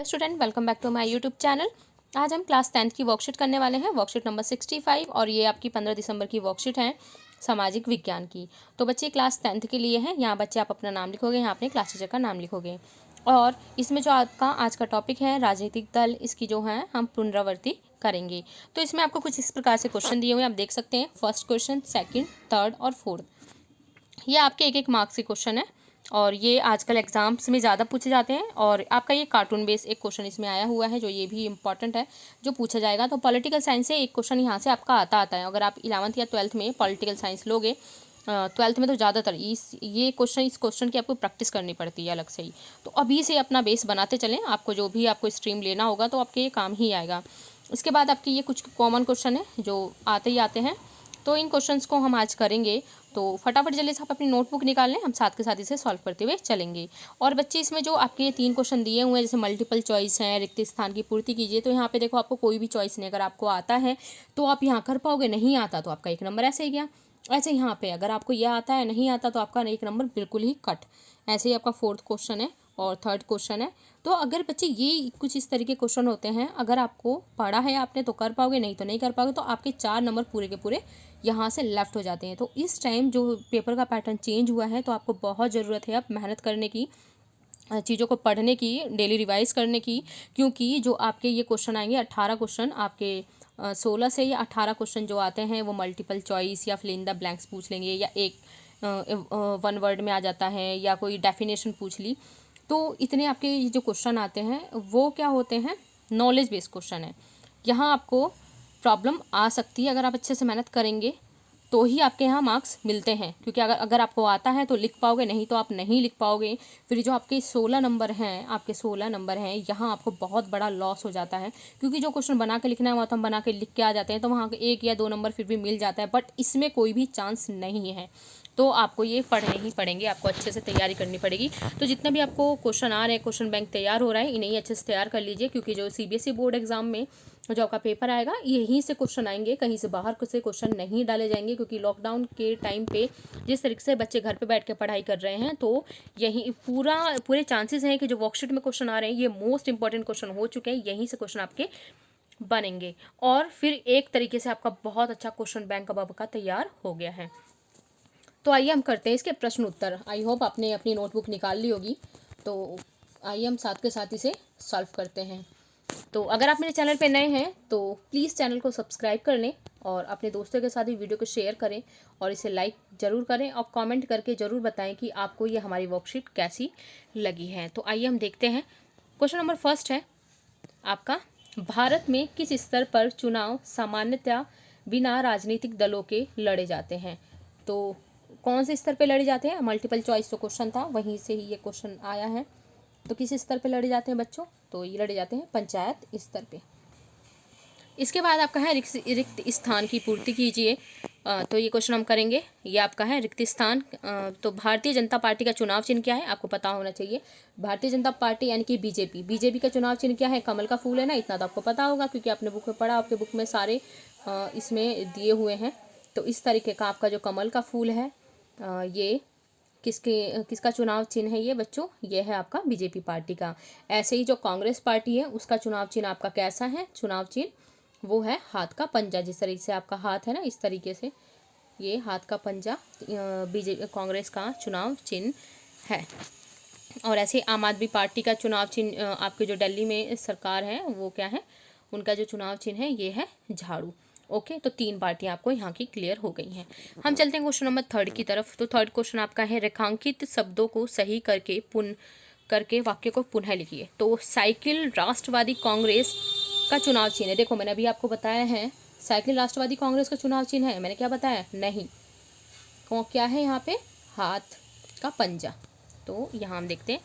Student, welcome back to my YouTube channel. आज हम class 10th की वर्कशीट करने वाले हैं, वर्कशीट नंबर 65, और ये आपकी 15 दिसंबर की वर्कशीट है सामाजिक विज्ञान की। तो बच्चे क्लास 10th के लिए हैं। यहाँ बच्चे आप अपना नाम लिखोगे, यहाँ अपने क्लास टीचर का नाम लिखोगे। और इसमें जो आपका आज का टॉपिक है राजनीतिक दल, इसकी जो है हम पुनरावृत्ति करेंगे। तो इसमें आपको कुछ इस प्रकार से क्वेश्चन दिए हुए हैं, आप देख सकते हैं। फर्स्ट क्वेश्चन, सेकेंड, थर्ड और फोर्थ, ये आपके एक मार्क्स के क्वेश्चन है और ये आजकल एग्जाम्स में ज़्यादा पूछे जाते हैं। और आपका ये कार्टून बेस एक क्वेश्चन इसमें आया हुआ है, जो ये भी इंपॉर्टेंट है, जो पूछा जाएगा। तो पॉलिटिकल साइंस से एक क्वेश्चन यहाँ से आपका आता है। अगर आप 11th या 12th में पॉलिटिकल साइंस लोगे, 12th में तो ज़्यादातर इस क्वेश्चन की आपको प्रैक्टिस करनी पड़ती है अलग से ही। तो अभी से अपना बेस बनाते चलें, आपको जो भी आपको स्ट्रीम लेना होगा तो आपके ये काम ही आएगा। इसके बाद आपके ये कुछ कॉमन क्वेश्चन है जो आते ही आते हैं, तो इन क्वेश्चंस को हम आज करेंगे। तो फटाफट जल्दी से आप अपनी नोटबुक निकाल लें, हम साथ के साथ इसे सॉल्व करते हुए चलेंगे। और बच्चे इसमें जो आपके ये 3 क्वेश्चन दिए हुए हैं, जैसे मल्टीपल चॉइस हैं, रिक्त स्थान की पूर्ति कीजिए, तो यहाँ पे देखो आपको कोई भी चॉइस नहीं। अगर आपको आता है तो आप यहाँ कर पाओगे, नहीं आता तो आपका 1 नंबर ऐसे ही गया। ऐसे यहाँ पे अगर आपको यह आता है, नहीं आता तो आपका 1 नंबर बिल्कुल ही कट। ऐसे ही आपका फोर्थ क्वेश्चन है और थर्ड क्वेश्चन है। तो अगर बच्चे ये कुछ इस तरीके क्वेश्चन होते हैं, अगर आपको पढ़ा है आपने तो कर पाओगे, नहीं तो नहीं कर पाओगे। तो आपके 4 नंबर पूरे के पूरे यहाँ से लेफ्ट हो जाते हैं। तो इस टाइम जो पेपर का पैटर्न चेंज हुआ है, तो आपको बहुत ज़रूरत है अब मेहनत करने की, चीज़ों को पढ़ने की, डेली रिवाइज करने की। क्योंकि जो आपके ये क्वेश्चन आएंगे 18 क्वेश्चन आपके 16 से या 18 क्वेश्चन जो आते हैं वो मल्टीपल चॉइस या फिल इन द ब्लैंक्स पूछ लेंगे, या एक 1 वर्ड में आ जाता है, या कोई डेफिनेशन पूछ ली। तो इतने आपके ये जो क्वेश्चन आते हैं वो क्या होते हैं, नॉलेज बेस्ड क्वेश्चन है। यहाँ आपको प्रॉब्लम आ सकती है, अगर आप अच्छे से मेहनत करेंगे तो ही आपके यहाँ मार्क्स मिलते हैं। क्योंकि अगर आपको आता है तो लिख पाओगे, नहीं तो आप नहीं लिख पाओगे। फिर जो आपके 16 नंबर हैं, यहाँ आपको बहुत बड़ा लॉस हो जाता है। क्योंकि जो क्वेश्चन बना के लिखना है वो तो हम बना के लिख के आ जाते हैं, तो वहाँ 1 या 2 नंबर फिर भी मिल जाता है। बट इसमें कोई भी चांस नहीं है, तो आपको ये पढ़ने ही पड़ेंगे, आपको अच्छे से तैयारी करनी पड़ेगी। तो जितने भी आपको क्वेश्चन आ रहे हैं, क्वेश्चन बैंक तैयार हो रहा है, इन्हें अच्छे से तैयार कर लीजिए। क्योंकि जो CBSE बोर्ड एग्जाम में जो आपका पेपर आएगा, यहीं से क्वेश्चन आएंगे, कहीं से बाहर से क्वेश्चन नहीं डाले जाएंगे। क्योंकि लॉकडाउन के टाइम पे जिस तरीके से बच्चे घर पे बैठ के पढ़ाई कर रहे हैं, तो यही पूरे चांसेस हैं कि जो वर्कशीट में क्वेश्चन आ रहे हैं ये मोस्ट इंपॉर्टेंट क्वेश्चन हो चुके हैं, यहीं से क्वेश्चन आपके बनेंगे। और फिर एक तरीके से आपका बहुत अच्छा क्वेश्चन बैंक अब आपका तैयार हो गया है। तो आइए हम करते हैं इसके प्रश्न उत्तर। आई होप आपने अपनी नोटबुक निकाल ली होगी, तो आइए हम साथ के साथ इसे सॉल्व करते हैं। तो अगर आप मेरे चैनल पे नए हैं तो प्लीज़ चैनल को सब्सक्राइब कर लें, और अपने दोस्तों के साथ भी वीडियो को शेयर करें, और इसे लाइक ज़रूर करें, और कमेंट करके ज़रूर बताएं कि आपको ये हमारी वर्कशीट कैसी लगी है। तो आइए हम देखते हैं। क्वेश्चन नंबर फर्स्ट है आपका, भारत में किस स्तर पर चुनाव सामान्यतः बिना राजनीतिक दलों के लड़े जाते हैं? तो कौन से स्तर पे लड़े जाते हैं? मल्टीपल चॉइस जो क्वेश्चन था वहीं से ही ये क्वेश्चन आया है। तो किस स्तर पे लड़े जाते हैं बच्चों? तो ये लड़े जाते हैं पंचायत स्तर पे। इसके बाद आपका है रिक्त स्थान की पूर्ति कीजिए। तो ये क्वेश्चन हम करेंगे। ये आपका है रिक्त स्थान। तो भारतीय जनता पार्टी का चुनाव चिन्ह क्या है? आपको पता होना चाहिए। भारतीय जनता पार्टी यानी कि बीजेपी का चुनाव चिन्ह क्या है? कमल का फूल है ना, इतना तो आपको पता होगा क्योंकि आपने बुक में पढ़ा, आपके बुक में सारे इसमें दिए हुए हैं। तो इस तरीके का आपका जो कमल का फूल है, ये किसका चुनाव चिन्ह है ये बच्चों? ये है आपका बीजेपी पार्टी का। ऐसे ही जो कांग्रेस पार्टी है उसका चुनाव चिन्ह आपका कैसा है? चुनाव चिन्ह वो है हाथ का पंजा। जिस तरीके से आपका हाथ है ना, इस तरीके से ये हाथ का पंजा बीजेपी कांग्रेस का चुनाव चिन्ह है। और ऐसे आम आदमी पार्टी का चुनाव चिन्ह, आपके जो दिल्ली में सरकार है वो क्या है, उनका जो चुनाव चिन्ह है ये है झाड़ू। ओके, तो 3 पार्टियां आपको यहाँ की क्लियर हो गई हैं। हम चलते हैं क्वेश्चन नंबर 3 की तरफ। तो थर्ड क्वेश्चन आपका है, रेखांकित शब्दों को सही करके वाक्य को पुनः लिखिए। तो साइकिल राष्ट्रवादी कांग्रेस का चुनाव चिन्ह है। देखो मैंने अभी आपको बताया है साइकिल राष्ट्रवादी कांग्रेस का चुनाव चिन्ह है, मैंने क्या बताया? नहीं। क्या है यहाँ पे? हाथ का पंजा। तो यहाँ हम देखते हैं,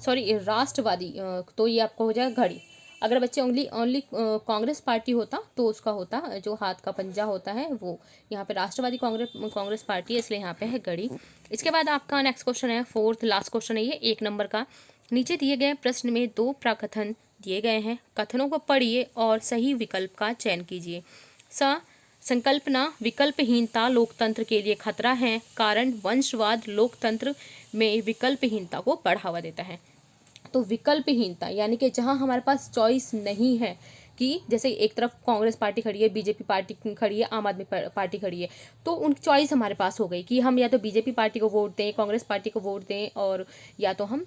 सॉरी राष्ट्रवादी, तो ये आपको हो जाएगा घड़ी। अगर बच्चे ओनली कांग्रेस पार्टी होता तो उसका होता जो हाथ का पंजा होता है वो। यहाँ पे राष्ट्रवादी कांग्रेस पार्टी है, इसलिए यहाँ पे है घड़ी। इसके बाद आपका नेक्स्ट क्वेश्चन है, फोर्थ लास्ट क्वेश्चन है ये, 1 नंबर का। नीचे दिए गए प्रश्न में 2 प्रकथन दिए गए हैं, कथनों को पढ़िए और सही विकल्प का चयन कीजिए। संकल्पना विकल्पहीनता लोकतंत्र के लिए खतरा है, कारण वंशवाद लोकतंत्र में विकल्पहीनता को बढ़ावा देता है। तो विकल्पहीनता यानी कि जहाँ हमारे पास चॉइस नहीं है कि जैसे एक तरफ कांग्रेस पार्टी खड़ी है, बीजेपी पार्टी खड़ी है, आम आदमी पार्टी खड़ी है, तो उन चॉइस हमारे पास हो गई कि हम या तो बीजेपी पार्टी को वोट दें, कांग्रेस पार्टी को वोट दें, और या तो हम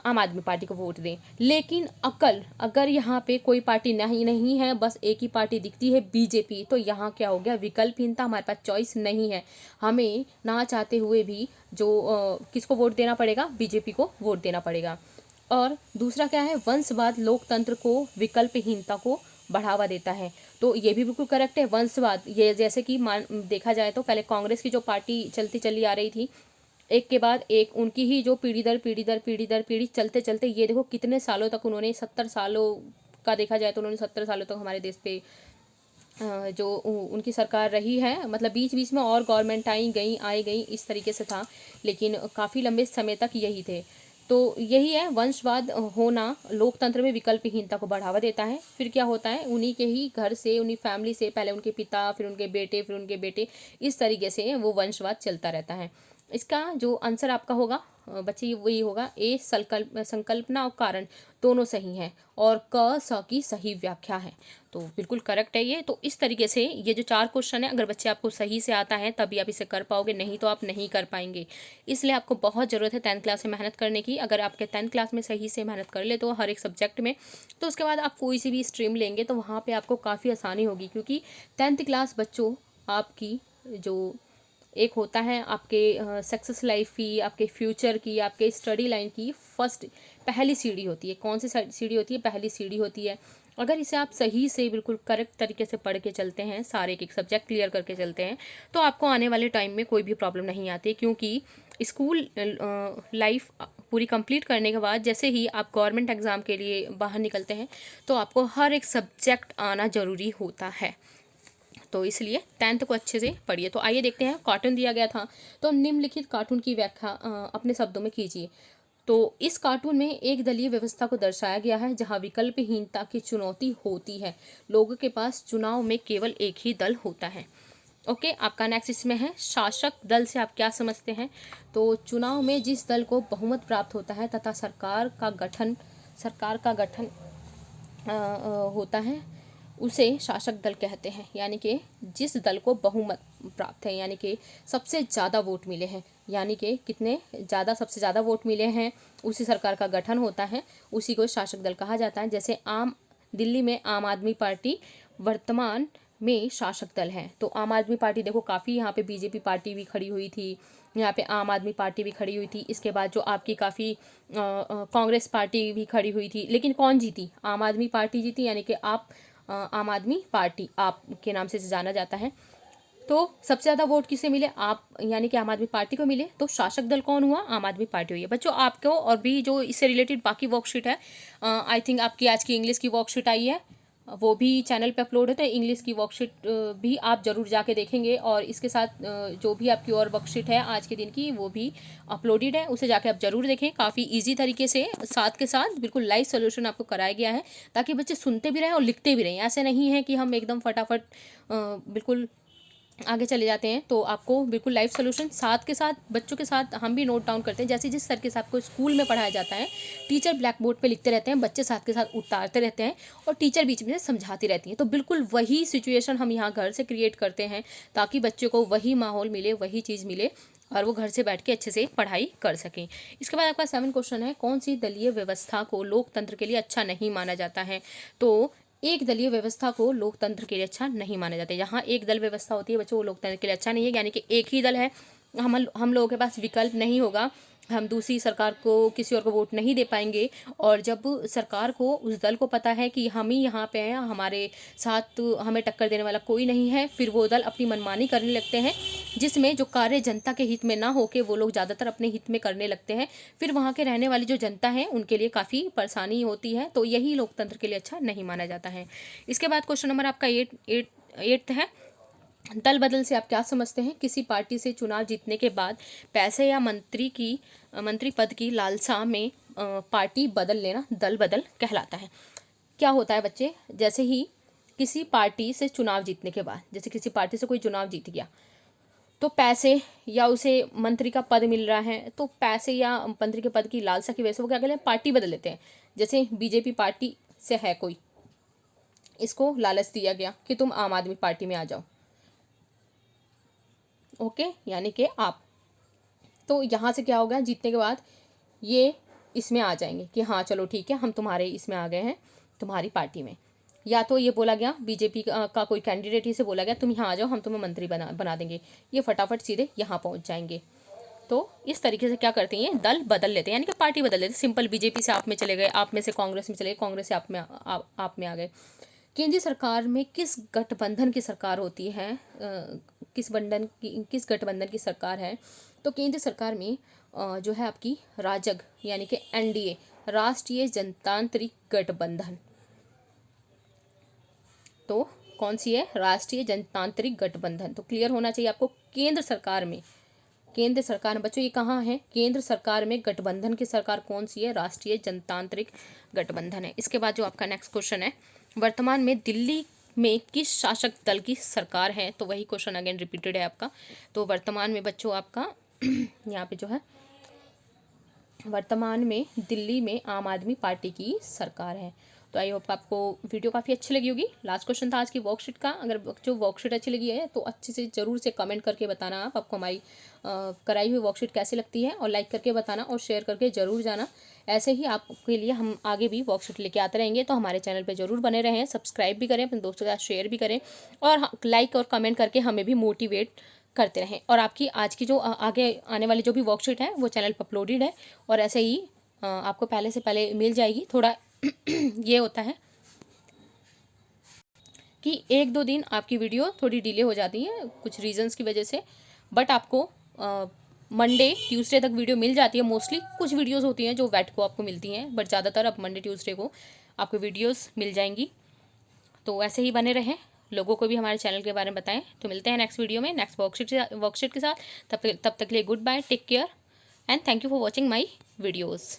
आम आदमी पार्टी को वोट दें। लेकिन अगर यहाँ पे कोई पार्टी नहीं है, बस एक ही पार्टी दिखती है बीजेपी, तो यहाँ क्या हो गया, विकल्पहीनता, हमारे पास चॉइस नहीं है, हमें ना चाहते हुए भी जो किसको वोट देना पड़ेगा, बीजेपी को वोट देना पड़ेगा। और दूसरा क्या है, वंशवाद लोकतंत्र को विकल्पहीनता को बढ़ावा देता है। तो ये भी बिल्कुल करेक्ट है। वंशवाद, ये जैसे कि मान देखा जाए तो पहले कांग्रेस की जो पार्टी चलती चली आ रही थी, एक के बाद एक उनकी ही जो पीढ़ी दर पीढ़ी दर पीढ़ी दर पीढ़ी चलते चलते ये देखो कितने सालों तक उन्होंने, 70 सालों का देखा जाए तो उन्होंने 70 सालों तक हमारे देश पे जो उनकी सरकार रही है। मतलब बीच बीच में और गवर्नमेंट आई गई इस तरीके से था, लेकिन काफ़ी लंबे समय तक यही थे। तो यही है, वंशवाद होना लोकतंत्र में विकल्पहीनता को बढ़ावा देता है। फिर क्या होता है, उन्हीं के ही घर से, उन्हीं फैमिली से, पहले उनके पिता, फिर उनके बेटे, फिर उनके बेटे, इस तरीके से वो वंशवाद चलता रहता है। इसका जो आंसर आपका होगा बच्चे वही होगा, ए संकल्पना और कारण दोनों सही हैं, और क स की सही व्याख्या है। तो बिल्कुल करेक्ट है ये। तो इस तरीके से ये जो 4 क्वेश्चन है, अगर बच्चे आपको सही से आता है तभी आप इसे कर पाओगे, नहीं तो आप नहीं कर पाएंगे। इसलिए आपको बहुत ज़रूरत है 10th क्लास में मेहनत करने की। अगर आपके 10th क्लास में सही से मेहनत कर ले तो हर एक सब्जेक्ट में, तो उसके बाद आप कोई सी भी स्ट्रीम लेंगे तो वहाँ पर आपको काफ़ी आसानी होगी, क्योंकि 10th क्लास बच्चों आपकी जो एक होता है आपके सक्सेस लाइफ की, आपके फ्यूचर की, आपके स्टडी लाइन की पहली सीढ़ी होती है। कौन सी सीढ़ी होती है, पहली सीढ़ी होती है। अगर इसे आप सही से बिल्कुल करेक्ट तरीके से पढ़ के चलते हैं, सारे एक सब्जेक्ट क्लियर करके चलते हैं, तो आपको आने वाले टाइम में कोई भी प्रॉब्लम नहीं आती, क्योंकि स्कूल लाइफ पूरी कंप्लीट करने के बाद जैसे ही आप गवर्नमेंट एग्ज़ाम के लिए बाहर निकलते हैं, तो आपको हर एक सब्जेक्ट आना ज़रूरी होता है। तो इसलिए 10th को अच्छे से पढ़िए। तो आइए देखते हैं, कार्टून दिया गया था, तो निम्नलिखित कार्टून की व्याख्या अपने शब्दों में कीजिए। तो इस कार्टून में एक दलीय व्यवस्था को दर्शाया गया है जहां विकल्पहीनता की चुनौती होती है। लोगों के पास चुनाव में केवल एक ही दल होता है। ओके, आपका नेक्स्ट इसमें है, शासक दल से आप क्या समझते हैं। तो चुनाव में जिस दल को बहुमत प्राप्त होता है तथा सरकार का गठन होता है, उसे शासक दल कहते हैं। यानी कि जिस दल को बहुमत प्राप्त है, यानी कि सबसे ज़्यादा वोट मिले हैं, यानी कि कितने ज़्यादा, सबसे ज़्यादा वोट मिले हैं, उसी सरकार का गठन होता है, उसी को शासक दल कहा जाता है। जैसे दिल्ली में आम आदमी पार्टी वर्तमान में शासक दल है। तो आम आदमी पार्टी देखो, काफ़ी यहाँ पे बीजेपी पार्टी भी खड़ी हुई थी, यहाँ पे आम आदमी पार्टी भी खड़ी हुई थी। इसके बाद जो आपकी काफ़ी कांग्रेस पार्टी भी खड़ी हुई थी, लेकिन कौन जीती, आम आदमी पार्टी जीती। यानी कि आम आदमी पार्टी आप के नाम से जाना जाता है। तो सबसे ज़्यादा वोट किसे मिले, आप यानी कि आम आदमी पार्टी को मिले, तो शासक दल कौन हुआ, आम आदमी पार्टी हुई है। बच्चों आपको और भी जो इससे रिलेटेड बाकी वर्कशीट है, आई थिंक आपकी आज की इंग्लिश की वर्कशीट आई है, वो भी चैनल पे अपलोड है, तो इंग्लिश की वर्कशीट भी आप ज़रूर जाके देखेंगे। और इसके साथ जो भी आपकी और वर्कशीट है आज के दिन की, वो भी अपलोडेड है, उसे जाके आप ज़रूर देखें। काफ़ी इजी तरीके से साथ के साथ बिल्कुल लाइव सोल्यूशन आपको कराया गया है, ताकि बच्चे सुनते भी रहें और लिखते भी रहें। ऐसे नहीं है कि हम एकदम फटाफट बिल्कुल आगे चले जाते हैं। तो आपको बिल्कुल लाइव सोल्यूशन साथ के साथ बच्चों के साथ हम भी नोट डाउन करते हैं, जैसे जिस तरीके से आपको स्कूल में पढ़ाया जाता है, टीचर ब्लैक बोर्ड पे लिखते रहते हैं, बच्चे साथ के साथ उतारते रहते हैं, और टीचर बीच में समझाती रहती है। तो बिल्कुल वही सिचुएशन हम यहाँ घर से क्रिएट करते हैं, ताकि बच्चों को वही माहौल मिले, वही चीज़ मिले, और वो घर से बैठ के अच्छे से पढ़ाई कर सकें। इसके बाद आपका 7 क्वेश्चन है, कौन सी दलीय व्यवस्था को लोकतंत्र के लिए अच्छा नहीं माना जाता है। तो एक दलीय व्यवस्था को लोकतंत्र के लिए अच्छा नहीं माना जाता है। जहाँ एक दल व्यवस्था होती है बच्चों, वो लोकतंत्र के लिए अच्छा नहीं है। यानी कि एक ही दल है, हम लोगों के पास विकल्प नहीं होगा, हम दूसरी सरकार को, किसी और को वोट नहीं दे पाएंगे। और जब सरकार को, उस दल को पता है कि हम ही यहाँ पे हैं, हमारे साथ हमें टक्कर देने वाला कोई नहीं है, फिर वो दल अपनी मनमानी करने लगते हैं, जिसमें जो कार्य जनता के हित में ना होके वो लोग ज़्यादातर अपने हित में करने लगते हैं। फिर वहाँ के रहने वाली जो जनता है उनके लिए काफ़ी परेशानी होती है। तो यही लोकतंत्र के लिए अच्छा नहीं माना जाता है। इसके बाद क्वेश्चन नंबर आपका 8 है, दल बदल से आप क्या समझते हैं। किसी पार्टी से चुनाव जीतने के बाद पैसे या मंत्री पद की लालसा में पार्टी बदल लेना दल बदल कहलाता है। क्या होता है बच्चे, जैसे ही किसी पार्टी से चुनाव जीतने के बाद, जैसे किसी पार्टी से कोई चुनाव जीत गया, तो पैसे या उसे मंत्री का पद मिल रहा है, तो पैसे या मंत्री के पद की लालसा की वजह से वो क्या करते हैं, पार्टी बदल लेते हैं। जैसे बीजेपी पार्टी से है कोई, इसको लालच दिया गया कि तुम आम आदमी पार्टी में आ जाओ, ओके, यानी कि आप, तो यहाँ से क्या होगा, जीतने के बाद ये इसमें आ जाएंगे कि हाँ चलो ठीक है, हम तुम्हारे इसमें आ गए हैं, तुम्हारी पार्टी में। या तो ये बोला गया बीजेपी का कोई कैंडिडेट ही से बोला गया तुम यहाँ आ जाओ, हम तुम्हें मंत्री बना देंगे, ये फटाफट सीधे यहाँ पहुँच जाएंगे। तो इस तरीके से क्या करते हैं, दल बदल लेते हैं, यानी कि पार्टी बदल लेते हैं। सिंपल, बीजेपी से आप में चले गए, आप में से कांग्रेस में चले गए, कांग्रेस से आप में आ गए। केंद्रीय सरकार में किस गठबंधन की सरकार होती है, किस गठबंधन की सरकार है, तो केंद्र सरकार में जो है आपकी राजग यानी कि एनडीए, राष्ट्रीय जनतांत्रिक गठबंधन। तो कौन सी है, राष्ट्रीय जनतांत्रिक गठबंधन। तो क्लियर होना चाहिए आपको, केंद्र सरकार में बच्चों ये कहाँ है, केंद्र सरकार में गठबंधन की सरकार कौन सी है, राष्ट्रीय जनतांत्रिक गठबंधन है। इसके बाद जो आपका नेक्स्ट क्वेश्चन है, वर्तमान में दिल्ली में किस शासक दल की सरकार है, तो वही क्वेश्चन अगेन रिपीटेड है आपका। तो वर्तमान में बच्चों आपका यहाँ पे जो है, वर्तमान में दिल्ली में आम आदमी पार्टी की सरकार है। तो आई होप आपको वीडियो काफ़ी अच्छी लगी होगी। लास्ट क्वेश्चन था आज की वर्कशीट का। अगर जो वर्कशीट अच्छी लगी है तो अच्छे से ज़रूर से कमेंट करके बताना आपको हमारी कराई हुई वर्कशीट कैसी लगती है, और लाइक करके बताना और शेयर करके ज़रूर जाना। ऐसे ही आपके लिए हम आगे भी वर्कशीट लेके आते रहेंगे, तो हमारे चैनल पर ज़रूर बने रहें, सब्सक्राइब भी करें, अपने दोस्तों के साथ शेयर भी करें, और लाइक और कमेंट करके हमें भी मोटिवेट करते रहें। और आपकी आज की जो आगे आने वाली जो भी वर्कशीट है वो चैनल पर अपलोडेड है, और ऐसे ही आपको पहले से पहले मिल जाएगी। थोड़ा ये होता है कि 1-2 दिन आपकी वीडियो थोड़ी डिले हो जाती है कुछ रीजंस की वजह से, बट आपको मंडे ट्यूसडे तक वीडियो मिल जाती है। मोस्टली कुछ वीडियोस होती हैं जो वेट को आपको मिलती हैं, बट ज़्यादातर अब मंडे ट्यूसडे को आपको वीडियोस मिल जाएंगी। तो ऐसे ही बने रहें, लोगों को भी हमारे चैनल के बारे में बताएं। तो मिलते हैं नेक्स्ट वीडियो में नेक्स्ट वर्कशीट के साथ। तब तक के लिए goodbye, take care, and thank you for watching my videos.